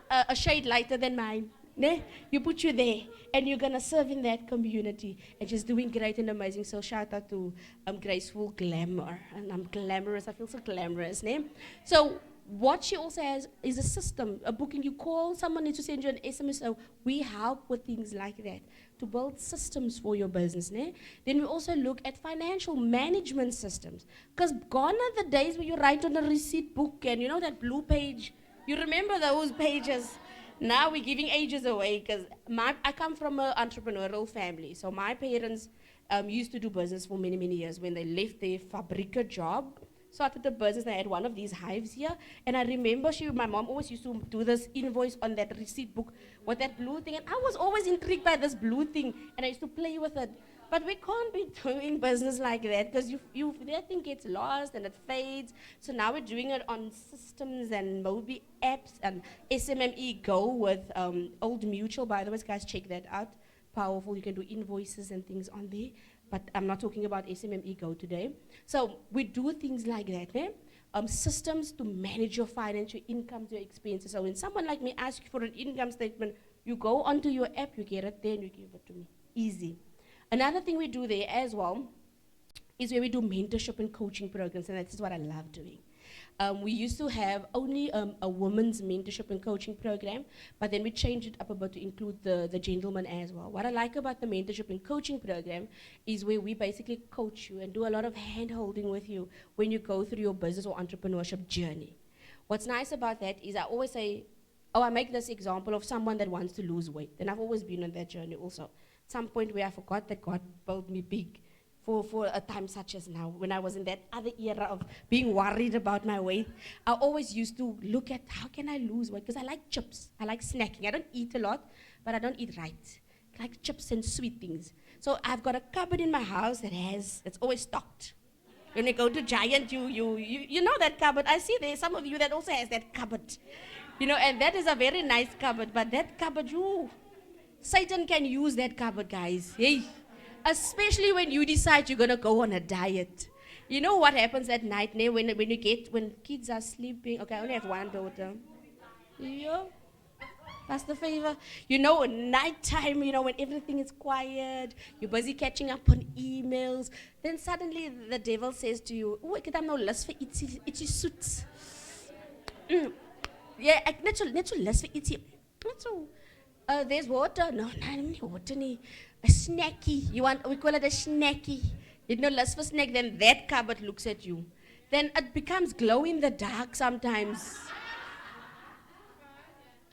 a shade lighter than mine. Ne? You put you there, and you're gonna serve in that community, and just doing great and amazing. So shout out to Graceful Glamour, and I'm glamorous. I feel so glamorous, ne? So what she also has is a system, a booking. You call, someone needs to send you an SMS. So we help with things like that to build systems for your business. Ne? Then we also look at financial management systems, because gone are the days where you write on a receipt book and you know that blue page. You remember those pages? Now we're giving ages away because I come from an entrepreneurial family. So my parents used to do business for many, many years. When they left their fabrica job, started the business, they had one of these hives here. And I remember my mom always used to do this invoice on that receipt book with that blue thing. And I was always intrigued by this blue thing, and I used to play with it. But we can't be doing business like that because that thing gets lost and it fades. So now we're doing it on systems and Mobi apps and SMME Go with Old Mutual. By the way, guys, check that out. Powerful. You can do invoices and things on there. But I'm not talking about SMME Go today. So we do things like that. Eh? Systems to manage your finance, your income, your expenses. So when someone like me asks you for an income statement, you go onto your app, you get it there, and you give it to me. Easy. Another thing we do there as well is where we do mentorship and coaching programs, and that's what I love doing. We used to have only a women's mentorship and coaching program, but then we changed it up a bit to include the gentlemen as well. What I like about the mentorship and coaching program is where we basically coach you and do a lot of hand-holding with you when you go through your business or entrepreneurship journey. What's nice about that is I always say, I make this example of someone that wants to lose weight, and I've always been on that journey also. Some point where I forgot that God built me big for a time such as now, when I was in that other era of being worried about my weight. I always used to look at how can I lose weight, because I like chips, I like snacking. I don't eat a lot, but I don't eat right. I like chips and sweet things. So I've got a cupboard in my house it's always stocked. When you go to Giant, you know that cupboard. I see there's some of you that also has that cupboard. And that is a very nice cupboard, but that cupboard, Satan can use that cupboard, guys. Hey, especially when you decide you're gonna go on a diet. You know what happens at night, when kids are sleeping? Okay, I only have one daughter. Yeah, that's the favor. Nighttime, when everything is quiet, you're busy catching up on emails. Then suddenly the devil says to you, "Oh, ek het nou lus vir ietsie soets." Yeah, ek net so lus vir ietsie. There's water. No, water nie. A snacky. We call it a snacky. Lust for snack, then that cupboard looks at you. Then it becomes glow in the dark sometimes.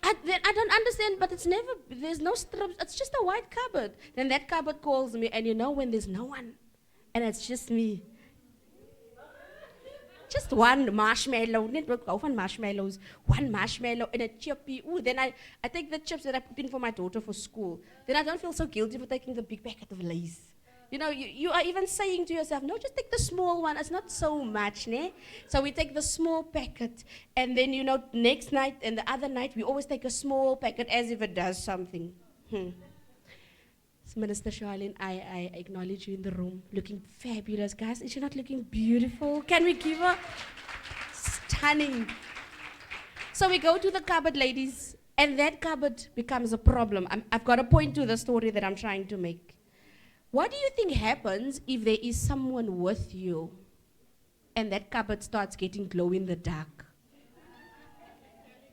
I don't understand, but there's no strips. It's just a white cupboard. Then that cupboard calls me, and when there's no one, and it's just me. Just one marshmallow, net go van marshmallows, one marshmallow and a chippy. Ooh, then I take the chips that I put in for my daughter for school. Then I don't feel so guilty for taking the big packet of Lay's. You are even saying to yourself, no, just take the small one. It's not so much, ne? So we take the small packet, and then, next night and the other night, we always take a small packet as if it does something. Minister Charlene, I acknowledge you in the room, looking fabulous. Guys, is she not looking beautiful? Can we give her? Stunning. So we go to the cupboard, ladies, and that cupboard becomes a problem. I've got a point to the story that I'm trying to make. What do you think happens if there is someone with you and that cupboard starts getting glow in the dark?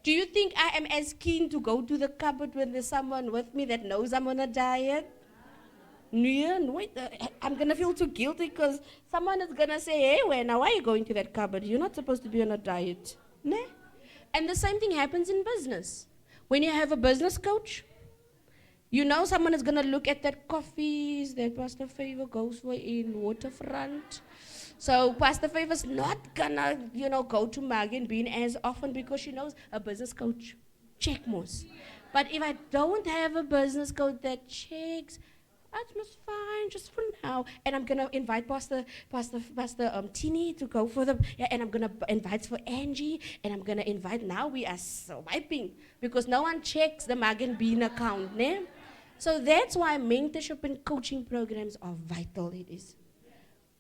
Do you think I am as keen to go to the cupboard when there's someone with me that knows I'm on a diet? No, wait, I'm going to feel too guilty because someone is going to say, hey, why are you going to that cupboard? You're not supposed to be on a diet. Nah? And the same thing happens in business. When you have a business coach, someone is going to look at that coffees that Pastor Favor goes for in Waterfront. So Pastor Favor's not going to, go to Margin Bean as often because she knows a business coach. Check most. But if I don't have a business coach that checks, that's fine, just for now. And I'm gonna invite Pastor Tini to go for and I'm gonna invite for Angie, and I'm gonna invite. Now we are swiping because no one checks the Magan Bean account, ne? So that's why mentorship and coaching programs are vital. It is.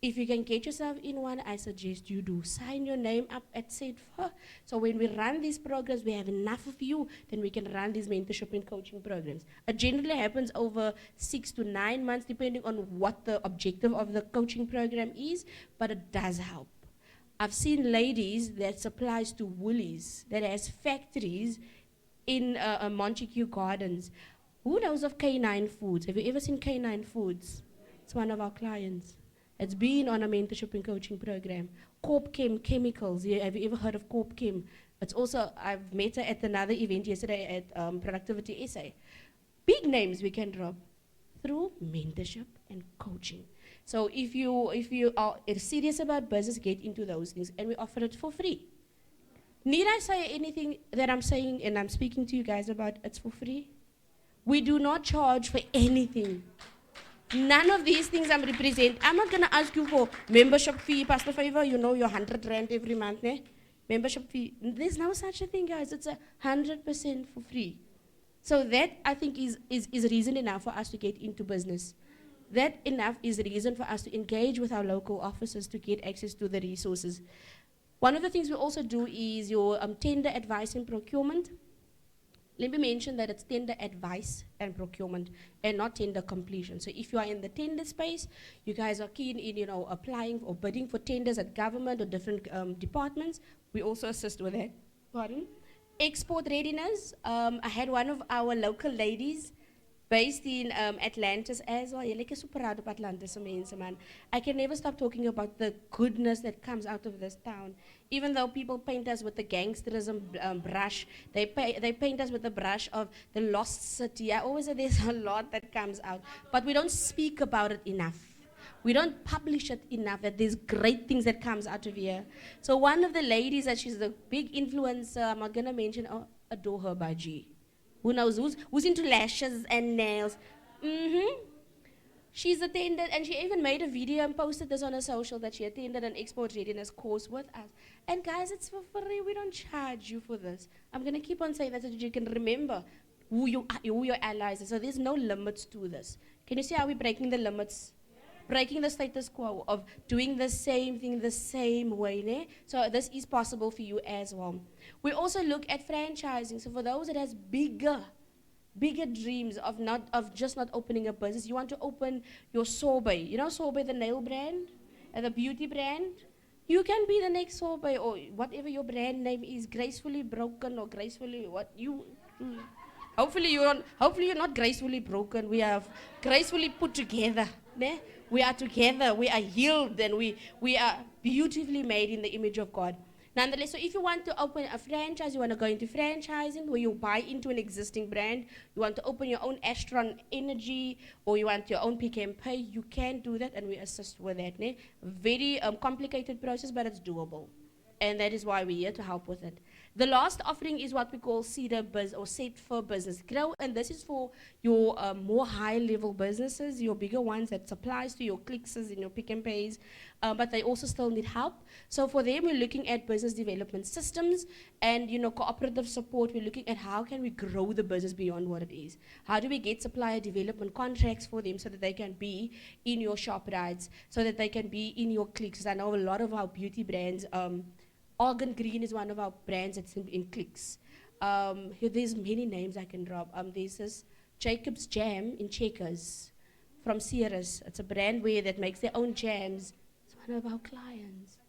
If you can get yourself in one, I suggest you do. Sign your name up at SETFA. So when we run these programs, we have enough of you, then we can run these mentorship and coaching programs. It generally happens over 6 to 9 months, depending on what the objective of the coaching program is, but it does help. I've seen ladies that supplies to Woolies, that has factories in Montague Gardens. Who knows of K9 Foods? Have you ever seen K9 Foods? It's one of our clients. It's been on a mentorship and coaching program. Corp Chem Chemicals. Yeah, have you ever heard of Corp Chem? It's also, I've met her at another event yesterday at Productivity SA. Big names we can drop through mentorship and coaching. So if you are serious about business, get into those things, and we offer it for free. Need I say anything that I'm saying and I'm speaking to you guys about? It's for free. We do not charge for anything. None of these things I'm represent. I'm not going to ask you for membership fee, Pastor Favor, you know, your 100 rand every month, ne? Membership fee. There's no such a thing, guys. It's 100% for free. So that, I think, is reason enough for us to get into business. That enough is a reason for us to engage with our local officers to get access to the resources. One of the things we also do is your tender advice and procurement. Let me mention that it's tender advice and procurement and not tender completion. So if you are in the tender space, you guys are keen in, applying or bidding for tenders at government or different departments, we also assist with that. Pardon? Export readiness. I had one of our local ladies based in Atlantis as well. You're super proud of Atlantis, man. I can never stop talking about the goodness that comes out of this town. Even though people paint us with the gangsterism brush, they paint us with the brush of the lost city. I always say there's a lot that comes out, but we don't speak about it enough. We don't publish it enough that there's great things that comes out of here. So one of the ladies that she's a big influencer, I'm not gonna mention, adore her by G. Who knows who's into lashes and nails? She's attended, and she even made a video and posted this on her social that she attended an export readiness course with us. And guys, it's for free. We don't charge you for this. I'm gonna keep on saying that so that you can remember who your allies are. So there's no limits to this. Can you see how we're breaking the limits? Breaking the status quo of doing the same thing the same way, ne? So this is possible for you as well. We also look at franchising. So for those that has bigger dreams of just not opening a business, you want to open your Sorbet. You know Sorbet, the nail brand and the beauty brand? You can be the next Sorbet or whatever your brand name is, gracefully broken or gracefully what you... Hopefully you're not gracefully broken. We are gracefully put together. Ne? We are together. We are healed, and we are beautifully made in the image of God. Nonetheless, so if you want to open a franchise, you want to go into franchising, where you buy into an existing brand, you want to open your own Astron Energy, or you want your own Pick and Pay, you can do that, and we assist with that. Ne? Very complicated process, but it's doable. And that is why we're here to help with it. The last offering is what we call Cedar Biz or Set for Business Grow, and this is for your more high-level businesses, your bigger ones that supplies to your Clickses and your Pick and Pays, but they also still need help. So for them, we're looking at business development systems and cooperative support. We're looking at how can we grow the business beyond what it is. How do we get supplier development contracts for them so that they can be in your shop rides, so that they can be in your Clicks. I know a lot of our beauty brands. Organ Green is one of our brands that's in Clicks. There's many names I can drop. There's this Jacob's Jam in Checkers from Ceres. It's a brand that makes their own jams. It's one of our clients.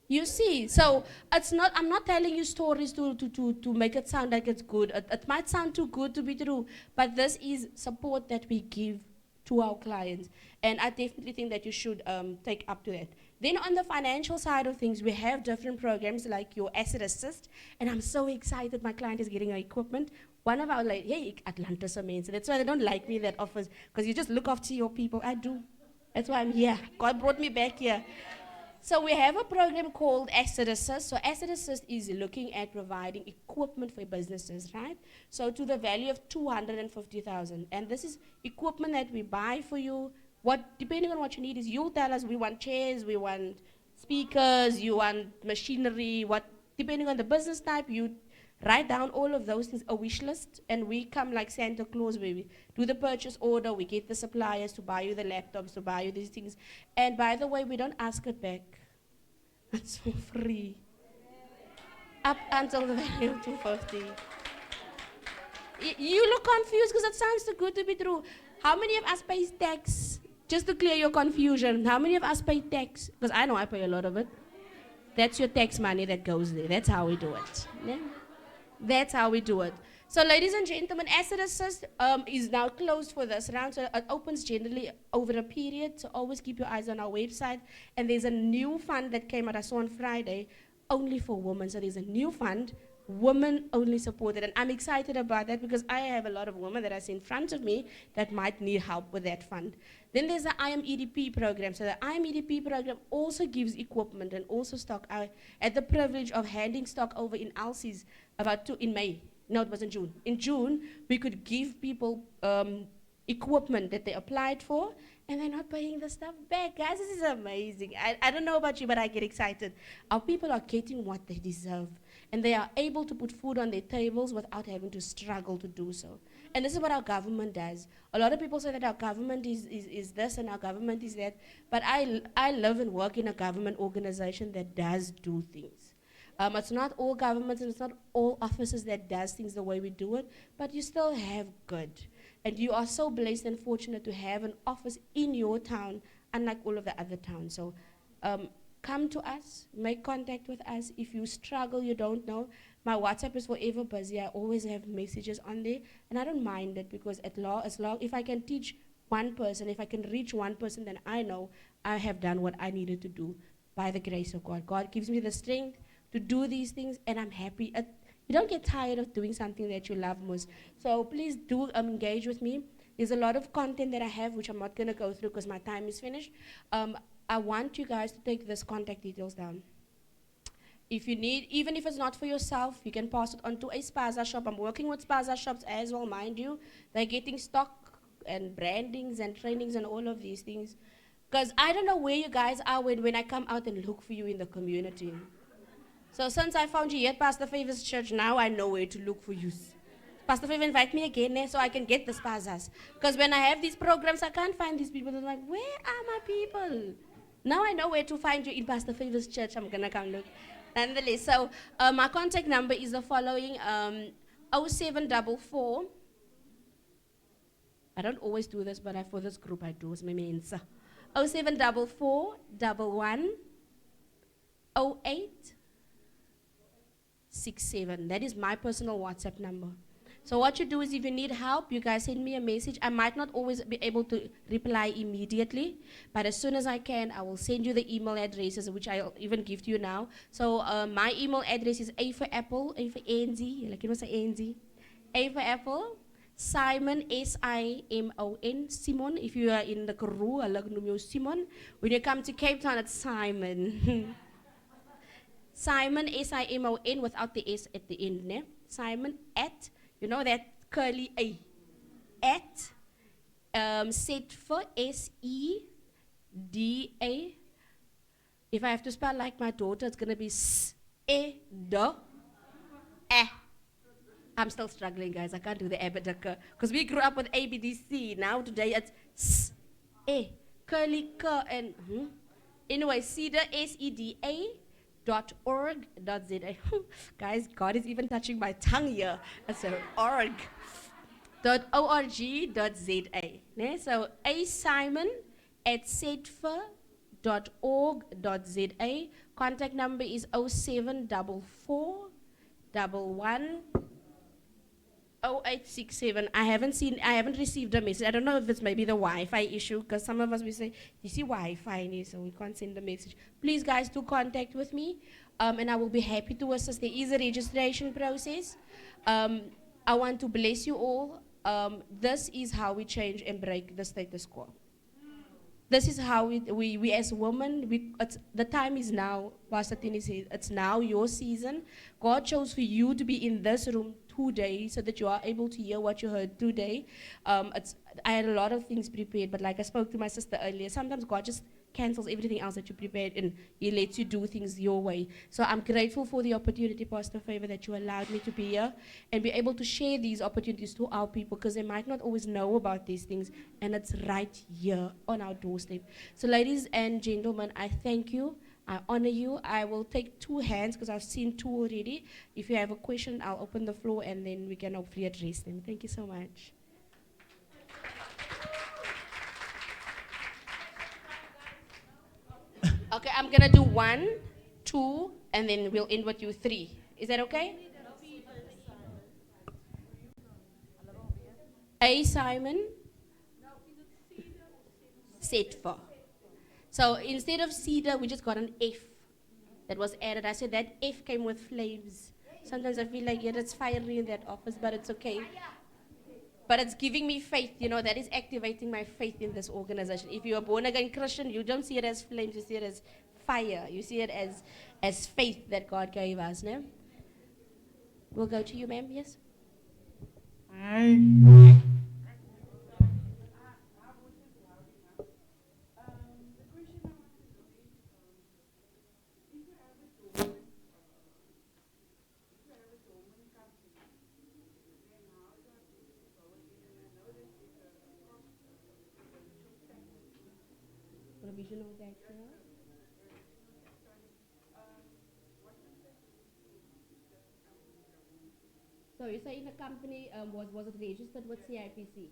You see, so I'm not telling you stories to make it sound like it's good. It might sound too good to be true, but this is support that we give to our clients. And I definitely think that you should take up to that. Then on the financial side of things, we have different programs like your Asset Assist. And I'm so excited my client is getting our equipment. One of our, hey, Atlantis amazing. So that's why they don't like me that offers, because you just look after your people. I do. That's why I'm here. God brought me back here. So we have a program called Asset Assist. So Asset Assist is looking at providing equipment for businesses, right? So to the value of 250,000. And this is equipment that we buy for you. Depending on what you need is you'll tell us we want chairs, we want speakers, you want machinery, depending on the business type, you Write down all of those things, a wish list, and we come like Santa Claus, where we do the purchase order, we get the suppliers to buy you the laptops, to buy you these things. And by the way, we don't ask it back. It's for free. Up until the value of 250. You look confused because it sounds too good to be true. How many of us pay tax? Just to clear your confusion, how many of us pay tax? Because I know I pay a lot of it. That's your tax money that goes there. That's how we do it. Yeah? That's how we do it. So ladies and gentlemen, Asset Assist is now closed for this round. So it opens generally over a period. So always keep your eyes on our website. And there's a new fund that came out, I saw on Friday, only for women. So there's a new fund, women only supported. And I'm excited about that because I have a lot of women that I see in front of me that might need help with that fund. Then there's the IMEDP program. So the IMEDP program also gives equipment and also stock. I had the privilege of handing stock over in Elsie's in May. No, it was in June. In June, we could give people equipment that they applied for, and they're not paying the stuff back. Guys, this is amazing. I don't know about you, but I get excited. Our people are getting what they deserve, and they are able to put food on their tables without having to struggle to do so. And this is what our government does. A lot of people say that our government is this and our government is that, but I live and work in a government organization that does do things. It's not all governments and it's not all offices that does things the way we do it, but you still have good. And you are so blessed and fortunate to have an office in your town, unlike all of the other towns. So come to us, make contact with us. If you struggle, you don't know, my WhatsApp is forever busy. I always have messages on there, and I don't mind it because as long if I can teach one person, if I can reach one person, then I know I have done what I needed to do by the grace of God. God gives me the strength to do these things, and I'm happy. You don't get tired of doing something that you love most. So please do engage with me. There's a lot of content that I have, which I'm not going to go through because my time is finished. I want you guys to take this contact details down. If you need, even if it's not for yourself, you can pass it on to a spaza shop. I'm working with spaza shops as well, mind you. They're getting stock and brandings and trainings and all of these things. Because I don't know where you guys are when I come out and look for you in the community. So since I found you here at Pastor Favor's church, now I know where to look for you. Pastor Favor, invite me again so I can get the spazas. Because when I have these programs, I can't find these people. They're like, where are my people? Now I know where to find you in Pastor Favor's church. I'm going to come look. Nonetheless, so my contact number is the following, 0744. I don't always do this, but for this group I do. It's my main. 0744 11 08 67. That is my personal WhatsApp number. So what you do is if you need help, you guys send me a message. I might not always be able to reply immediately, but as soon as I can, I will send you the email addresses, which I'll even give to you now. So my email address is A for Apple, A for ANZ, like it was ANZ. A for Apple, Simon, S-I-M-O-N, Simon. If you are in the Karoo, I like you Simon. When you come to Cape Town, it's Simon. Simon, S-I-M-O-N, without the S at the end, ne? Simon at, you know that curly A, at Setfa, S-E-D-A. If I have to spell like my daughter, it's going to be S-E-D-A. I'm still struggling, guys. I can't do the abadaka. Because we grew up with A-B-D-C. Now today it's S-E, curly K, and anyway, Cedar, S-E-D-A. .org.za. Guys, God is even touching my tongue here. So org.org.za. So Simon at setfa.org.za. Contact number is 0744 11 0867. I haven't received a message. I don't know if it's maybe the Wi-Fi issue, because some of us, we say, you see Wi-Fi, so we can't send a message. Please, guys, do contact with me, and I will be happy to assist. There is a registration process. I want to bless you all. This is how we change and break the status quo. This is how we as women, the time is now. Pastor Tini said, it's now your season. God chose for you to be in this room today so that you are able to hear what you heard today. I had a lot of things prepared, but like I spoke to my sister earlier, sometimes God just cancels everything else that you prepared and he lets you do things your way. So I'm grateful for the opportunity, Pastor Favor, that you allowed me to be here and be able to share these opportunities to our people because they might not always know about these things and it's right here on our doorstep. So ladies and gentlemen, I thank you. I honor you. I will take 2 hands because I've seen 2 already. If you have a question, I'll open the floor and then we can hopefully address them. Thank you so much. Okay, I'm gonna do 1, 2, and then we'll end with you 3. Is that okay? A Simon. Set for. So instead of cedar, we just got an F that was added. I said that F came with flames. Sometimes I feel like, yeah, it's fiery in that office, but it's okay. But it's giving me faith, that is activating my faith in this organization. If you're a born again Christian, you don't see it as flames, you see it as fire. You see it as faith that God gave us, no? We'll go to you, ma'am, yes? Hi. Provisional director. So you say in the company, was it registered with CIPC?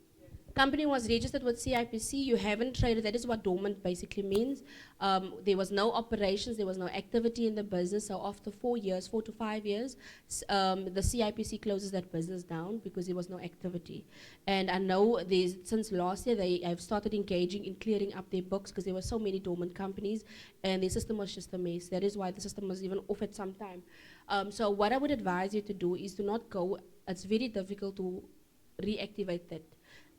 Company was registered with CIPC, you haven't traded, that is what dormant basically means. There was no operations, there was no activity in the business, so after 4 years, 4 to 5 years, the CIPC closes that business down because there was no activity. And I know since last year they have started engaging in clearing up their books because there were so many dormant companies and their system was just a mess. That is why the system was even off at some time. So what I would advise you to do is to not go, it's very difficult to reactivate that.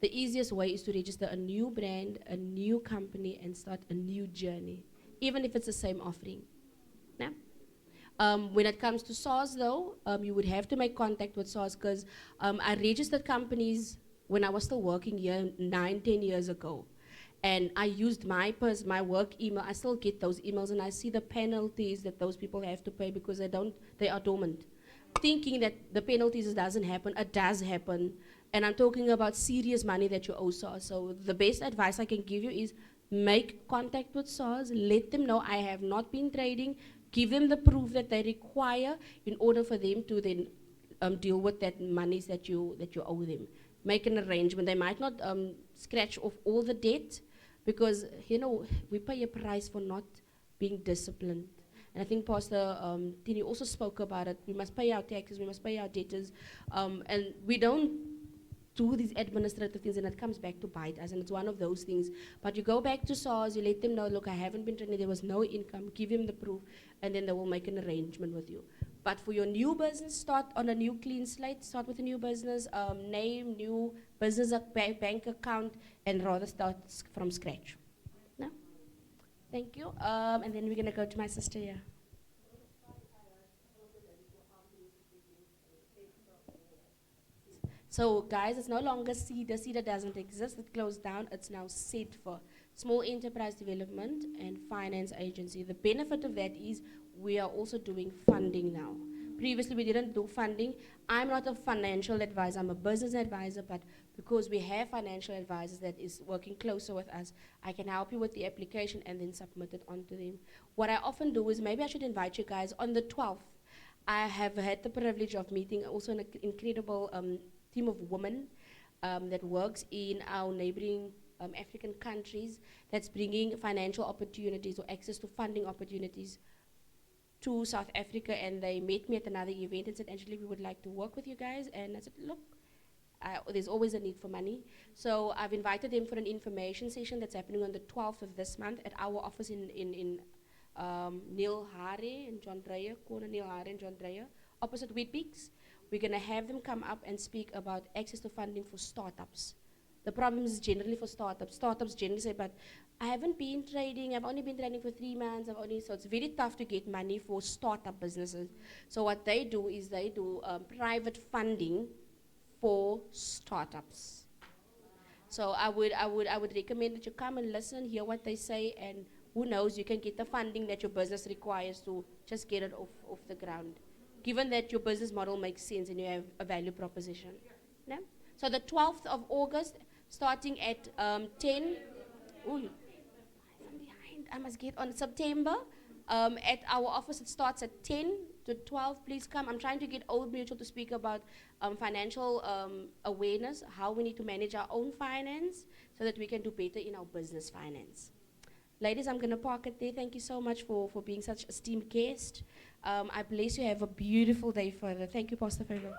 The easiest way is to register a new brand, a new company, and start a new journey, even if it's the same offering. Yeah? When it comes to SARS, though, you would have to make contact with SARS because I registered companies when I was still working here 9, 10 years ago. And I used my work email. I still get those emails, and I see the penalties that those people have to pay because they are dormant. Thinking that the penalties doesn't happen, it does happen. And I'm talking about serious money that you owe SARS. So the best advice I can give you is make contact with SARS, let them know I have not been trading, give them the proof that they require in order for them to then deal with that monies that you owe them. Make an arrangement. They might not scratch off all the debt because, we pay a price for not being disciplined. And I think Pastor Tini also spoke about it. We must pay our taxes, we must pay our debtors, and we don't do these administrative things and it comes back to bite us, and it's one of those things. But you go back to SARS, you let them know, look, I haven't been training, there was no income, give him the proof, and then they will make an arrangement with you. But for your new business, start on a new clean slate, start with a new business, name, new business bank account, and rather start from scratch. No? Thank you. And then we're going to go to my sister here. So guys, it's no longer CEDA. CEDA doesn't exist. It closed down. It's now set for Small Enterprise Development and Finance Agency. The benefit of that is we are also doing funding now. Previously, we didn't do funding. I'm not a financial advisor. I'm a business advisor, but because we have financial advisors that is working closer with us, I can help you with the application and then submit it onto them. What I often do is, maybe I should invite you guys on the 12th. I have had the privilege of meeting also an incredible team of women that works in our neighboring African countries that's bringing financial opportunities or access to funding opportunities to South Africa, and they met me at another event and said, Angelique, we would like to work with you guys. And I said, look, there's always a need for money. So I've invited them for an information session that's happening on the 12th of this month at our office in Neil Hare and John Dreyer, corner Neil Hare and John Dreyer, opposite Wheatpeaks. We're going to have them come up and speak about access to funding for startups. The problem is generally for startups. Startups generally say, but I haven't been trading, I've only been trading for 3 months, so it's very tough to get money for startup businesses. So what they do is they do private funding for startups. So I would recommend that you come and listen, hear what they say, and who knows, you can get the funding that your business requires to just get it off the ground. Given that your business model makes sense and you have a value proposition. No? So the 12th of August, starting at 10. Ooh, I'm behind. I must get on September. At our office, it starts at 10 to 12. Please come. I'm trying to get Old Mutual to speak about financial awareness, how we need to manage our own finance so that we can do better in our business finance. Ladies, I'm going to park it there. Thank you so much for being such esteemed guest. I bless you. Have a beautiful day further. Thank you, Pastor Pharaoh.